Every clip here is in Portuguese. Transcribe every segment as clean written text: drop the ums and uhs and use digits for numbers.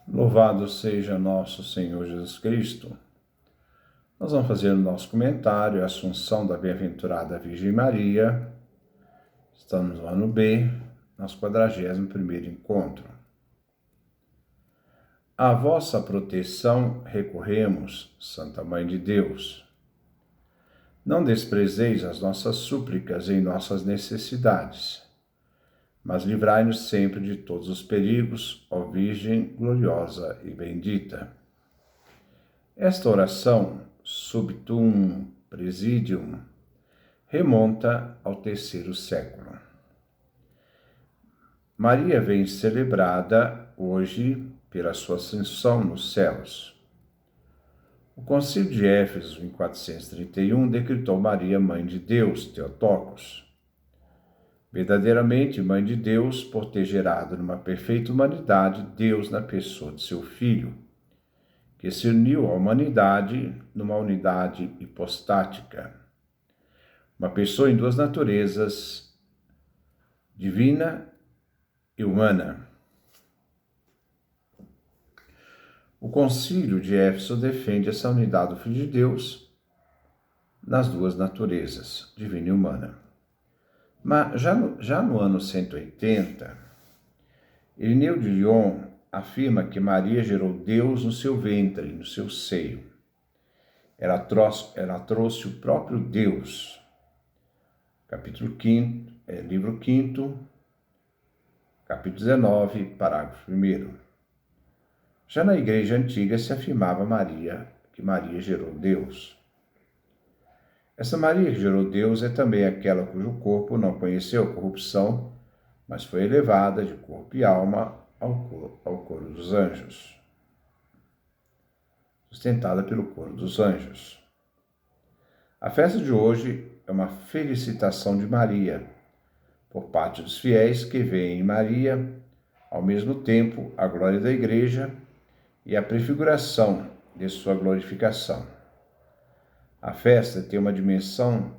Louvado seja nosso Senhor Jesus Cristo. Nós vamos fazer o nosso comentário, a Assunção da Bem-aventurada Virgem Maria. Estamos no ano B, nosso 41º encontro. À vossa proteção recorremos, Santa Mãe de Deus. Não desprezeis as nossas súplicas em nossas necessidades, mas livrai-nos sempre de todos os perigos, ó Virgem gloriosa e bendita. Esta oração, Subtum Presidium, remonta ao terceiro século. Maria vem celebrada hoje pela sua ascensão nos céus. O Concílio de Éfeso, em 431, decretou Maria Mãe de Deus, Theotokos. Verdadeiramente Mãe de Deus, por ter gerado numa perfeita humanidade Deus na pessoa de seu Filho, que se uniu à humanidade numa unidade hipostática. Uma pessoa em duas naturezas, divina e humana. O Concílio de Éfeso defende essa unidade do Filho de Deus nas duas naturezas, divina e humana. Mas já no ano 180, Irineu de Lyon afirma que Maria gerou Deus no seu ventre, no seu seio. Ela trouxe o próprio Deus. Capítulo 5, livro 5, capítulo 19, parágrafo 1º. Já na Igreja Antiga se afirmava que Maria gerou Deus. Essa Maria que gerou Deus é também aquela cujo corpo não conheceu a corrupção, mas foi elevada de corpo e alma ao coro dos anjos, sustentada pelo coro dos anjos. A festa de hoje é uma felicitação de Maria, por parte dos fiéis que veem em Maria, ao mesmo tempo, a glória da Igreja e a prefiguração de sua glorificação. A festa tem uma dimensão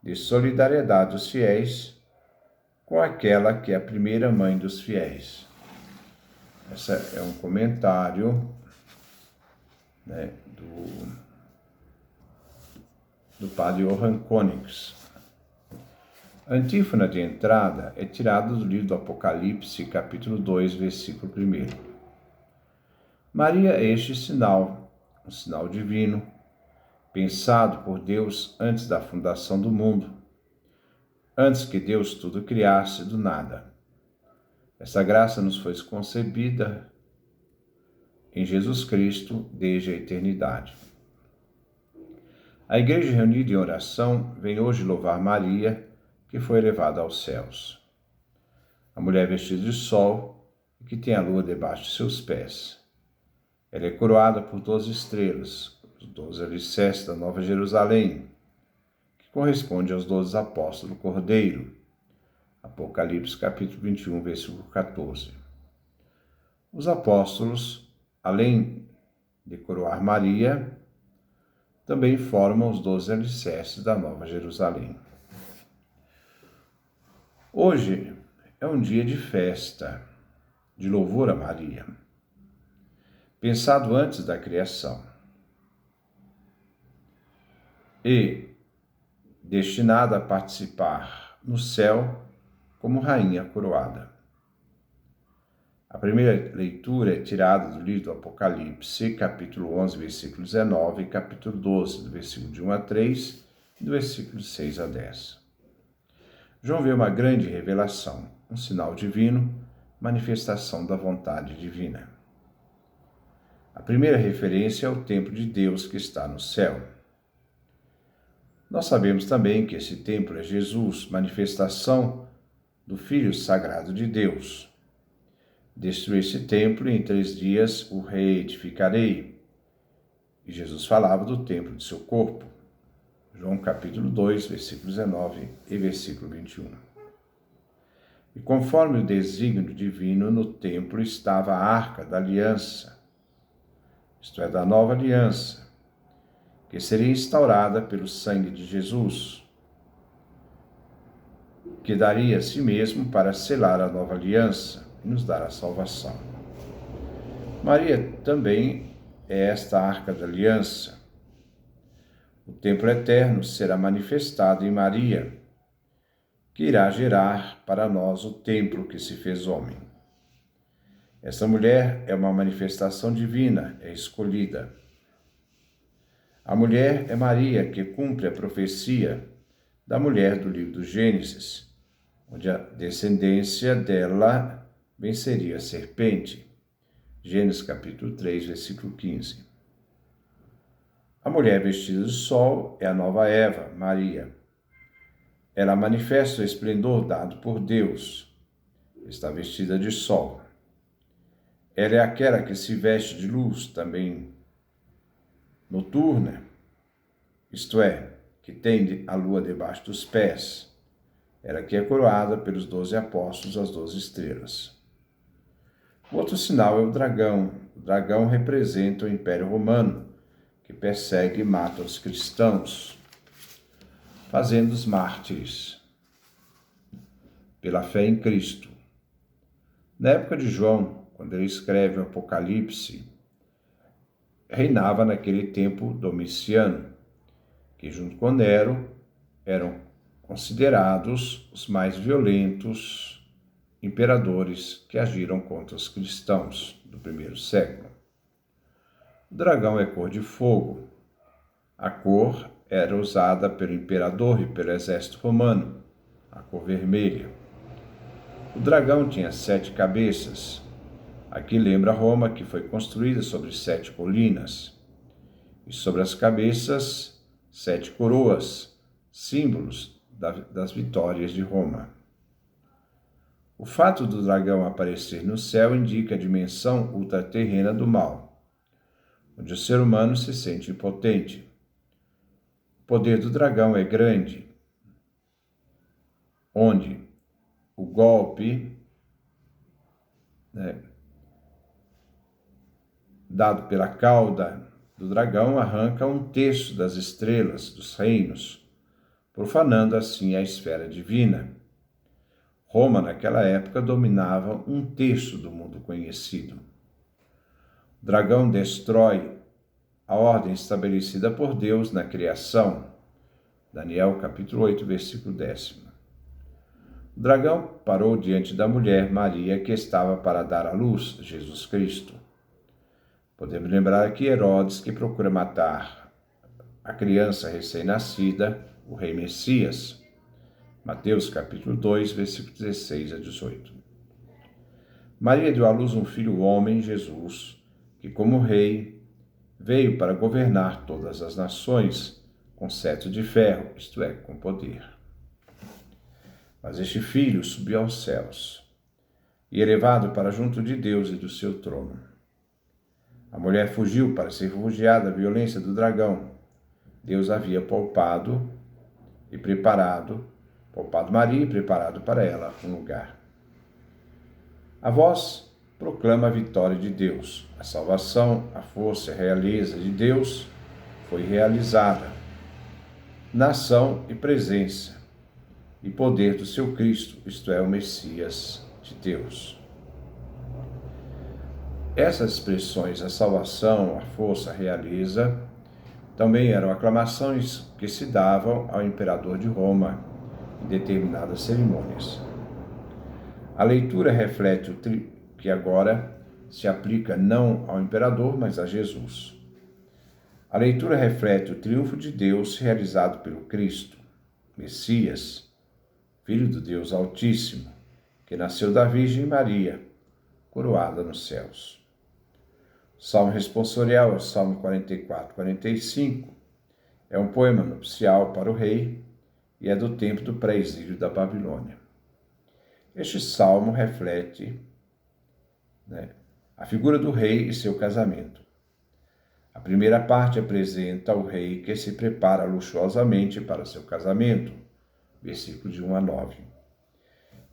de solidariedade dos fiéis com aquela que é a primeira mãe dos fiéis. Esse é um comentário, do padre Johann Königs. A antífona de entrada é tirada do livro do Apocalipse, capítulo 2, versículo 1. Maria é este sinal, um sinal divino, pensado por Deus antes da fundação do mundo, antes que Deus tudo criasse do nada. Essa graça nos foi concebida em Jesus Cristo desde a eternidade. A Igreja reunida em oração vem hoje louvar Maria, que foi elevada aos céus. A mulher vestida de sol e que tem a lua debaixo de seus pés. Ela é coroada por 12 estrelas, os 12 alicerces da Nova Jerusalém, que corresponde aos 12 apóstolos do Cordeiro. Apocalipse capítulo 21, versículo 14. Os apóstolos, além de coroar Maria, também formam os 12 alicerces da Nova Jerusalém. Hoje é um dia de festa, de louvor a Maria, pensado antes da criação e destinado a participar no céu como rainha coroada. A primeira leitura é tirada do livro do Apocalipse, capítulo 11, versículo 19, e capítulo 12, do versículo de 1 a 3, e do versículo 6 a 10. João vê uma grande revelação, um sinal divino, manifestação da vontade divina. A primeira referência é o templo de Deus que está no céu. Nós sabemos também que esse templo é Jesus, manifestação do Filho Sagrado de Deus. Destruí esse templo e em 3 dias o reedificarei. E Jesus falava do templo de seu corpo. João capítulo 2, versículo 19 e versículo 21. E conforme o desígnio divino, no templo estava a Arca da Aliança, isto é, da nova aliança, que seria instaurada pelo sangue de Jesus, que daria a si mesmo para selar a nova aliança e nos dar a salvação. Maria também é esta arca da aliança. O templo eterno será manifestado em Maria, que irá gerar para nós o templo que se fez homem. Essa mulher é uma manifestação divina, é escolhida. A mulher é Maria, que cumpre a profecia da mulher do livro do Gênesis, onde a descendência dela venceria a serpente. Gênesis capítulo 3, versículo 15. A mulher vestida de sol é a nova Eva, Maria. Ela manifesta o esplendor dado por Deus. Está vestida de sol. Ela é aquela que se veste de luz, também noturna, isto é, que tem a lua debaixo dos pés. Ela que é coroada pelos 12 apóstolos, as 12 estrelas. O outro sinal é o dragão. O dragão representa o Império Romano, que persegue e mata os cristãos, fazendo-os mártires pela fé em Cristo. Na época de João, quando ele escreve o Apocalipse, reinava naquele tempo Domiciano, que junto com Nero eram considerados os mais violentos imperadores que agiram contra os cristãos do primeiro século. O dragão é cor de fogo. A cor era usada pelo imperador e pelo exército romano, a cor vermelha. O dragão tinha 7 cabeças. Aqui lembra Roma, que foi construída sobre 7 colinas, e sobre as cabeças 7 coroas, símbolos das vitórias de Roma. O fato do dragão aparecer no céu indica a dimensão ultraterrena do mal, onde o ser humano se sente impotente. O poder do dragão é grande, onde o golpe dado pela cauda do dragão arranca 1/3 das estrelas dos reinos, profanando assim a esfera divina. Roma, naquela época, dominava 1/3 do mundo conhecido. O dragão destrói a ordem estabelecida por Deus na criação. Daniel capítulo 8, versículo 10. O dragão parou diante da mulher Maria, que estava para dar à luz Jesus Cristo. Podemos lembrar aqui Herodes, que procura matar a criança recém-nascida, o rei Messias. Mateus capítulo 2, versículos 16 a 18. Maria deu à luz um filho homem, Jesus, que como rei veio para governar todas as nações com cetro de ferro, isto é, com poder. Mas este filho subiu aos céus e elevado para junto de Deus e do seu trono. A mulher fugiu para se refugiar da violência do dragão. Deus havia poupado Maria e preparado para ela um lugar. A voz proclama a vitória de Deus. A salvação, a força e a realeza de Deus foi realizada na ação e presença e poder do seu Cristo, isto é, o Messias de Deus. Essas expressões, a salvação, a força, a realeza, também eram aclamações que se davam ao imperador de Roma em determinadas cerimônias. A leitura reflete que agora se aplica não ao imperador, mas a Jesus. A leitura reflete o triunfo de Deus realizado pelo Cristo, Messias, Filho do Deus Altíssimo, que nasceu da Virgem Maria, coroada nos céus. O Salmo responsorial é o Salmo 44, 45. É um poema nupcial para o rei e é do tempo do pré-exílio da Babilônia. Este salmo reflete a figura do rei e seu casamento. A primeira parte apresenta o rei que se prepara luxuosamente para seu casamento, versículos de 1 a 9.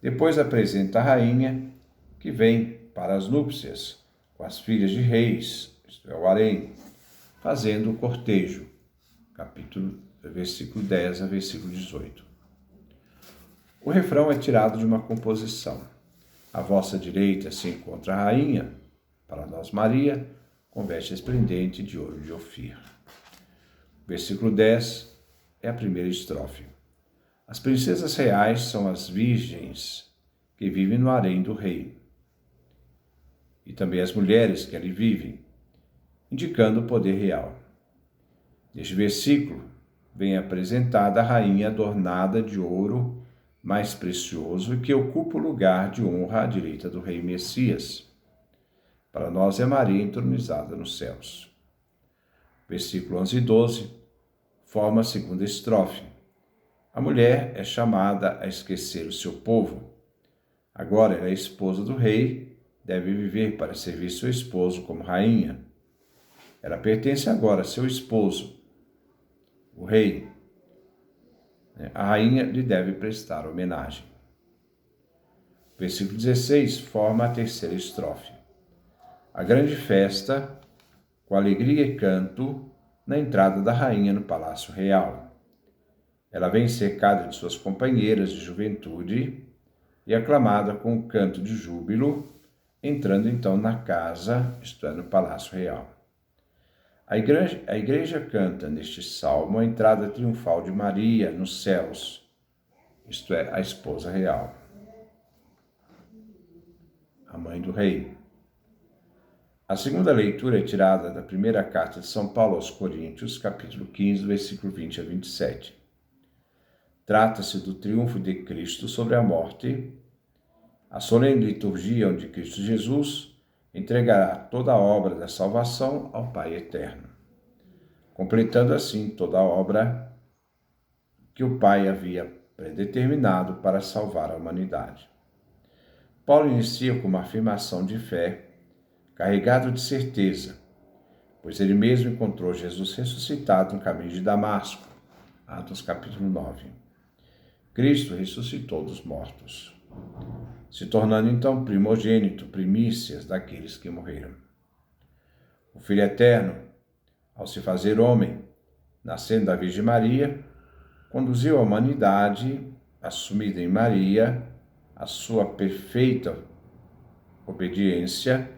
Depois apresenta a rainha que vem para as núpcias com as filhas de reis, isto é, o harém, fazendo o cortejo, versículo 10 a versículo 18. O refrão é tirado de uma composição. À vossa direita se encontra a rainha, Para nós, Maria, com veste esplendente de ouro de Ofir. Versículo 10 é a primeira estrofe. As princesas reais são as virgens que vivem no harém do rei, e também as mulheres que ali vivem, indicando o poder real. Neste versículo, vem apresentada a rainha adornada de ouro mais precioso e que ocupa o lugar de honra à direita do rei Messias. Para nós é Maria entronizada nos céus. Versículo 11 e 12 forma a segunda estrofe. A mulher é chamada a esquecer o seu povo. Agora ela é esposa do rei, deve viver para servir seu esposo como rainha. Ela pertence agora a seu esposo, o rei. A rainha lhe deve prestar homenagem. Versículo 16 forma a terceira estrofe. A grande festa, com alegria e canto, na entrada da rainha no palácio real. Ela vem cercada de suas companheiras de juventude e aclamada com um canto de júbilo, entrando então na casa, isto é, no palácio real. A igreja canta neste salmo a entrada triunfal de Maria nos céus, isto é, a esposa real, a mãe do rei. A segunda leitura é tirada da primeira carta de São Paulo aos Coríntios, capítulo 15, versículo 20 a 27. Trata-se do triunfo de Cristo sobre a morte, a solene liturgia onde Cristo Jesus entregará toda a obra da salvação ao Pai eterno, completando assim toda a obra que o Pai havia predeterminado para salvar a humanidade. Paulo inicia com uma afirmação de fé, carregado de certeza, pois ele mesmo encontrou Jesus ressuscitado no caminho de Damasco, Atos capítulo 9. Cristo ressuscitou dos mortos, se tornando então primogênito, primícias daqueles que morreram. O Filho Eterno, ao se fazer homem, nascendo da Virgem Maria, conduziu a humanidade, assumida em Maria, a sua perfeita obediência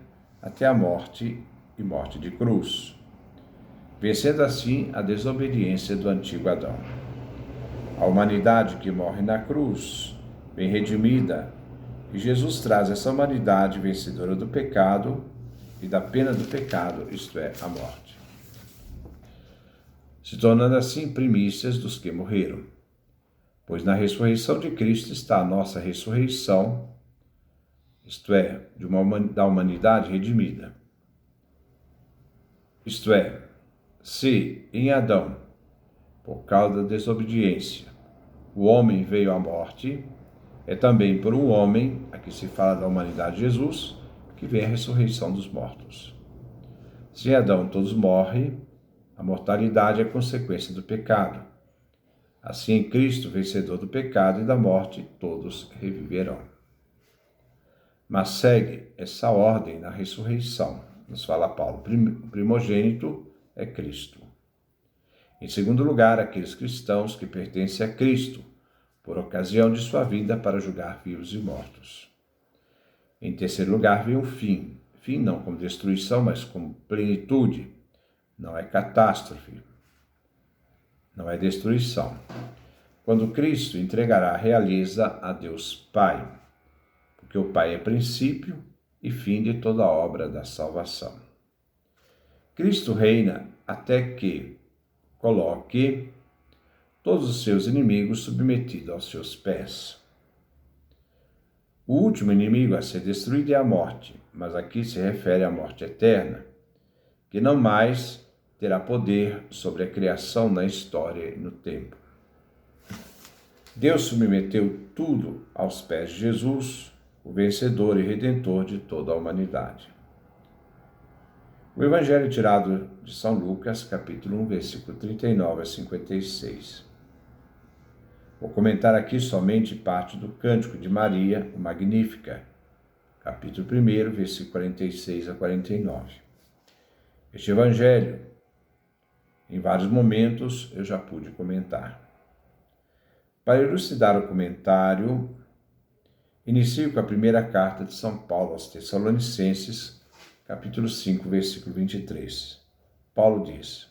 até a morte e morte de cruz, vencendo assim a desobediência do antigo Adão. A humanidade que morre na cruz vem redimida e Jesus traz essa humanidade vencedora do pecado e da pena do pecado, isto é, a morte, se tornando assim primícias dos que morreram, pois na ressurreição de Cristo está a nossa ressurreição, isto é, da humanidade redimida. Isto é, se em Adão, por causa da desobediência, o homem veio à morte, é também por um homem, aqui se fala da humanidade de Jesus, que vem a ressurreição dos mortos. Se em Adão todos morrem, a mortalidade é consequência do pecado. Assim, em Cristo, vencedor do pecado e da morte, todos reviverão. Mas segue essa ordem na ressurreição. Nos fala Paulo, o primogênito é Cristo. Em segundo lugar, aqueles cristãos que pertencem a Cristo, por ocasião de sua vinda para julgar vivos e mortos. Em terceiro lugar, vem o fim. Fim não como destruição, mas como plenitude. Não é catástrofe, não é destruição. Quando Cristo entregará a realeza a Deus Pai, porque o Pai é princípio e fim de toda a obra da salvação. Cristo reina até que coloque todos os seus inimigos submetidos aos seus pés. O último inimigo a ser destruído é a morte, mas aqui se refere à morte eterna, que não mais terá poder sobre a criação na história e no tempo. Deus submeteu tudo aos pés de Jesus, o vencedor e redentor de toda a humanidade. O Evangelho tirado de São Lucas, capítulo 1, versículo 39 a 56. Vou comentar aqui somente parte do Cântico de Maria, o Magnífica, capítulo 1, versículo 46 a 49. Este Evangelho, em vários momentos, eu já pude comentar. Para elucidar o comentário, inicio com a primeira carta de São Paulo aos Tessalonicenses, capítulo 5, versículo 23. Paulo diz: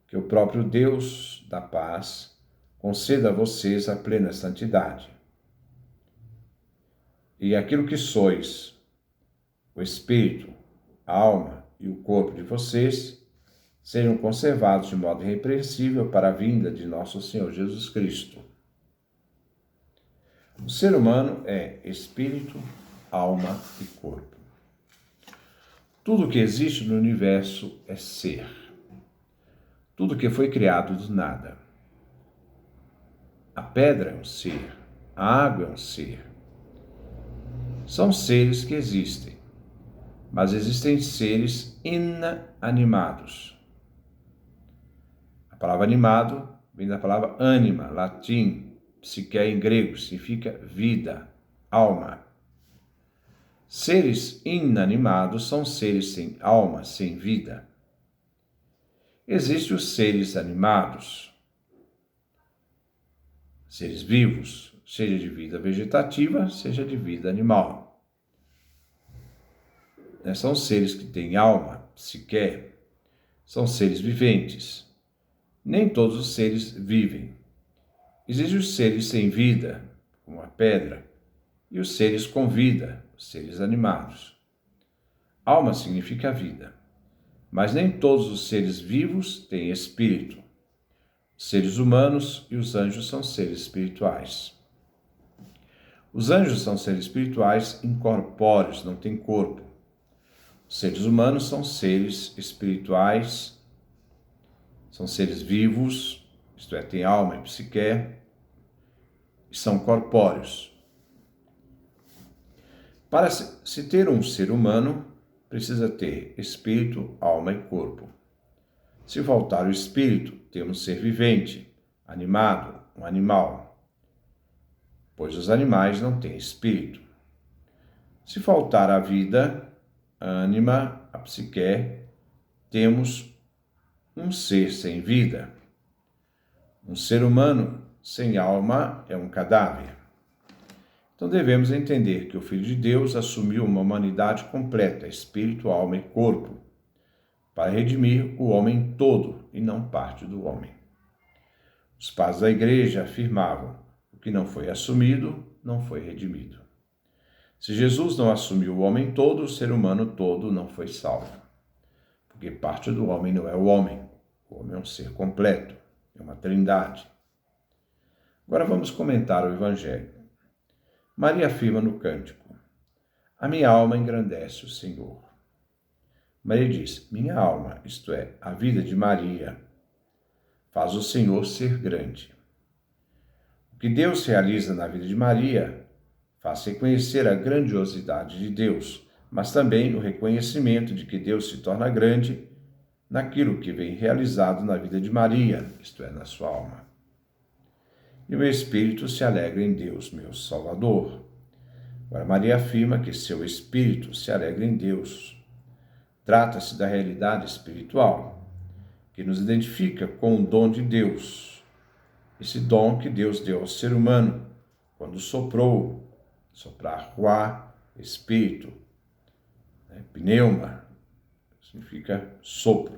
que o próprio Deus da paz conceda a vocês a plena santidade. E aquilo que sois, o espírito, a alma e o corpo de vocês, sejam conservados de modo irrepreensível para a vinda de nosso Senhor Jesus Cristo. O ser humano é espírito, alma e corpo. Tudo que existe no universo é ser. Tudo que foi criado do nada. A pedra é um ser, a água é um ser. São seres que existem, mas existem seres inanimados. A palavra animado vem da palavra anima, latim, psique em grego, significa vida, alma. Seres inanimados são seres sem alma, sem vida. Existem os seres animados, seres vivos, seja de vida vegetativa, seja de vida animal. São seres que têm alma, psique, são seres viventes. Nem todos os seres vivem. Existem os seres sem vida, como a pedra, e os seres com vida, os seres animados. Alma significa vida, mas nem todos os seres vivos têm espírito. Os seres humanos e os anjos são seres espirituais. Os anjos são seres espirituais incorpóreos, não têm corpo. Os seres humanos são seres espirituais, são seres vivos, isto é, têm alma e psique, e são corpóreos. Para se ter um ser humano, precisa ter espírito, alma e corpo. Se faltar o espírito, temos ser vivente, animado, um animal, pois os animais não têm espírito. Se faltar a vida, a ânima, a psique, temos um ser sem vida. Um ser humano sem alma é um cadáver. Então devemos entender que o Filho de Deus assumiu uma humanidade completa, espírito, alma e corpo, para redimir o homem todo e não parte do homem. Os pais da igreja afirmavam: o que não foi assumido, não foi redimido. Se Jesus não assumiu o homem todo, o ser humano todo não foi salvo. Porque parte do homem não é o homem. O homem é um ser completo, é uma trindade. Agora vamos comentar o Evangelho. Maria afirma no cântico: a minha alma engrandece o Senhor. Maria diz: minha alma, isto é, a vida de Maria, faz o Senhor ser grande. O que Deus realiza na vida de Maria faz reconhecer a grandiosidade de Deus, mas também o reconhecimento de que Deus se torna grande naquilo que vem realizado na vida de Maria, isto é, na sua alma. E o meu espírito se alegra em Deus, meu Salvador. Agora, Maria afirma que seu espírito se alegra em Deus. Trata-se da realidade espiritual, que nos identifica com o dom de Deus. Esse dom que Deus deu ao ser humano, quando soprar ruá, espírito, pneuma, significa sopro.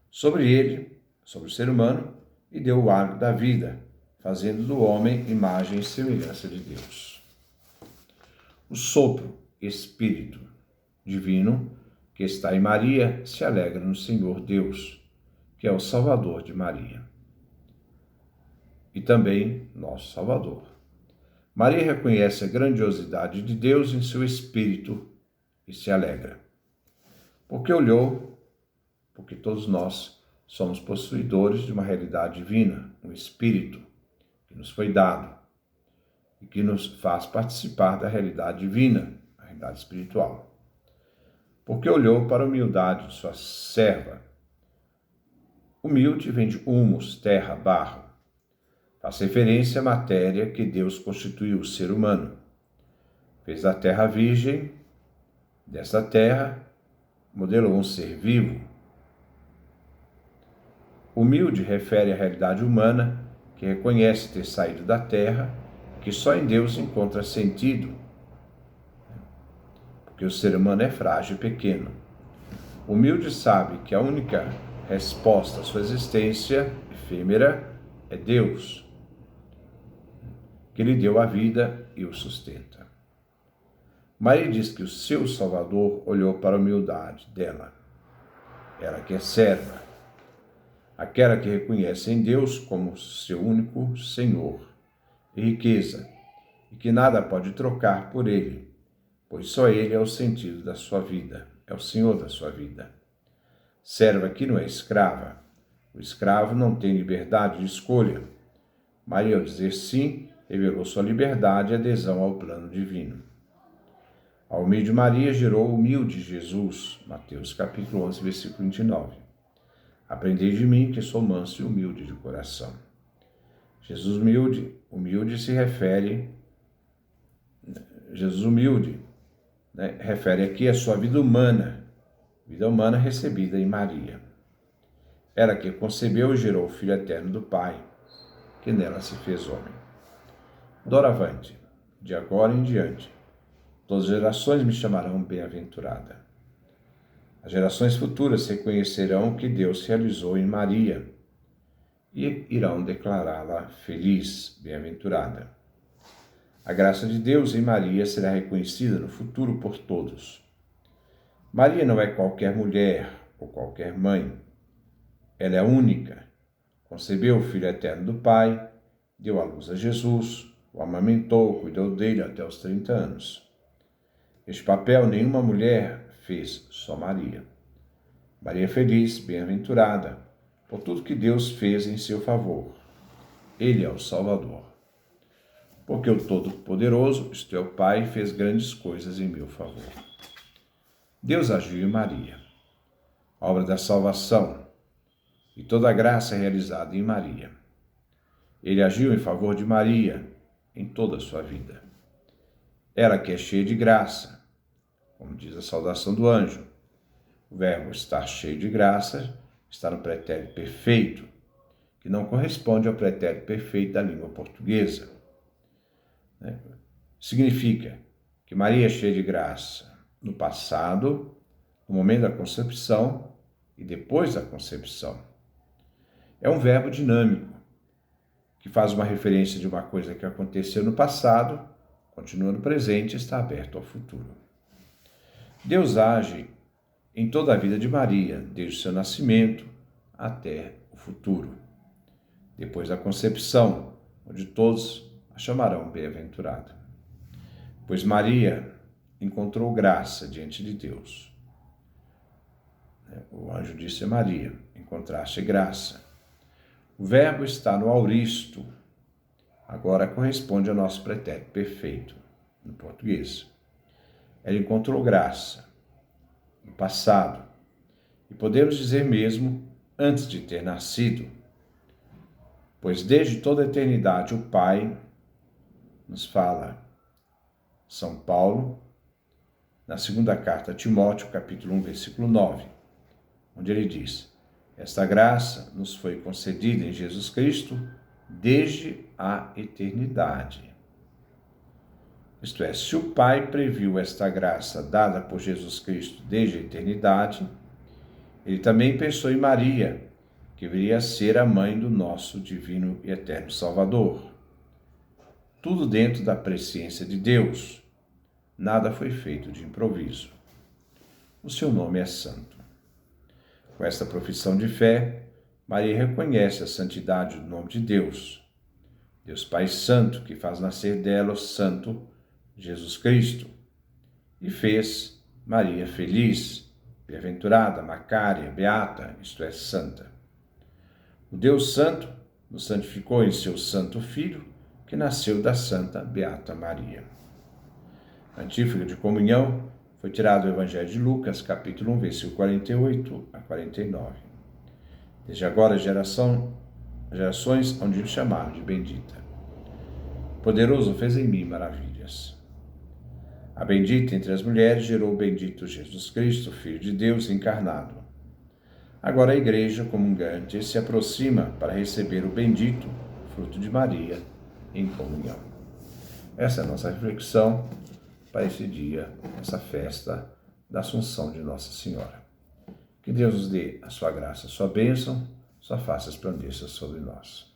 Sobre ele, sobre o ser humano, e deu o hálito da vida, fazendo do homem imagem e semelhança de Deus. O sopro, espírito divino, que está em Maria, se alegra no Senhor Deus, que é o Salvador de Maria. E também nosso Salvador. Maria reconhece a grandiosidade de Deus em seu espírito e se alegra. Porque todos nós somos possuidores de uma realidade divina, um espírito que nos foi dado e que nos faz participar da realidade divina, a realidade espiritual. Porque olhou para a humildade de sua serva. Humilde vem de humus, terra, barro. Faz referência à matéria que Deus constituiu o ser humano. Fez da terra virgem, dessa terra modelou um ser vivo. Humilde refere à realidade humana que reconhece ter saído da terra, que só em Deus encontra sentido. porque o ser humano é frágil e pequeno. O humilde sabe que a única resposta à sua existência efêmera é Deus, que lhe deu a vida e o sustenta. Maria diz que o seu Salvador olhou para a humildade dela. Ela que é serva, aquela que reconhece em Deus como seu único Senhor e riqueza, e que nada pode trocar por Ele, pois só Ele é o sentido da sua vida, é o Senhor da sua vida. Serva que não é escrava. O escravo não tem liberdade de escolha. Maria, ao dizer sim, revelou sua liberdade e adesão ao plano divino. A humilde Maria gerou o humilde Jesus. Mateus capítulo 11, versículo 29. Aprendei de mim, que sou manso e humilde de coração. Jesus humilde se refere... Jesus humilde, refere aqui a sua vida humana recebida em Maria. Ela que concebeu e gerou o Filho eterno do Pai, que nela se fez homem. Doravante, de agora em diante, todas as gerações me chamarão bem-aventurada. As gerações futuras reconhecerão o que Deus realizou em Maria e irão declará-la feliz, bem-aventurada. A graça de Deus em Maria será reconhecida no futuro por todos. Maria não é qualquer mulher ou qualquer mãe. Ela é única. Concebeu o Filho eterno do Pai, deu à luz a Jesus, o amamentou, cuidou dele até os 30 anos. Este papel nenhuma mulher fez, só Maria. Maria é feliz, bem-aventurada, por tudo que Deus fez em seu favor. Ele é o Salvador. Porque o Todo-Poderoso, isto é o Pai, fez grandes coisas em meu favor. Deus agiu em Maria. A obra da salvação e toda a graça é realizada em Maria. Ele agiu em favor de Maria em toda a sua vida. Ela que é cheia de graça, como diz a saudação do anjo. O verbo estar cheio de graça está no pretérito perfeito, que não corresponde ao pretérito perfeito da língua portuguesa. Significa que Maria é cheia de graça no passado, no momento da concepção e depois da concepção. É um verbo dinâmico, que faz uma referência de uma coisa que aconteceu no passado, continua no presente e está aberto ao futuro. Deus age em toda a vida de Maria, desde o seu nascimento até o futuro. Depois da concepção, onde todos a chamarão bem-aventurada. Pois Maria encontrou graça diante de Deus. O anjo disse a Maria: encontraste graça. O verbo está no auristo, agora corresponde ao nosso pretérito perfeito, no português. Ela encontrou graça no passado, e podemos dizer mesmo antes de ter nascido, pois desde toda a eternidade o Pai nos fala. São Paulo, na segunda carta a Timóteo, capítulo 1, versículo 9, onde ele diz: esta graça nos foi concedida em Jesus Cristo desde a eternidade. Isto é, se o Pai previu esta graça dada por Jesus Cristo desde a eternidade, ele também pensou em Maria, que viria a ser a mãe do nosso divino e eterno Salvador. Tudo dentro da presciência de Deus. Nada foi feito de improviso. O seu nome é santo. Com esta profissão de fé, Maria reconhece a santidade do nome de Deus. Deus Pai Santo, que faz nascer dela o Santo Jesus Cristo, e fez Maria feliz, bem-aventurada, macária, beata, isto é, santa. O Deus Santo nos santificou em seu Santo Filho, que nasceu da Santa Beata Maria. A antífona de comunhão foi tirado do Evangelho de Lucas, capítulo 1, versículo 48 a 49. Desde agora, gerações hão de me chamar de bendita. O Poderoso fez em mim maravilhas. A bendita entre as mulheres gerou o bendito Jesus Cristo, Filho de Deus encarnado. Agora a Igreja comungante se aproxima para receber o bendito fruto de Maria em comunhão. Essa é a nossa reflexão para esse dia, essa festa da Assunção de Nossa Senhora. Que Deus nos dê a sua graça, a sua bênção, sua face resplandeça sobre nós.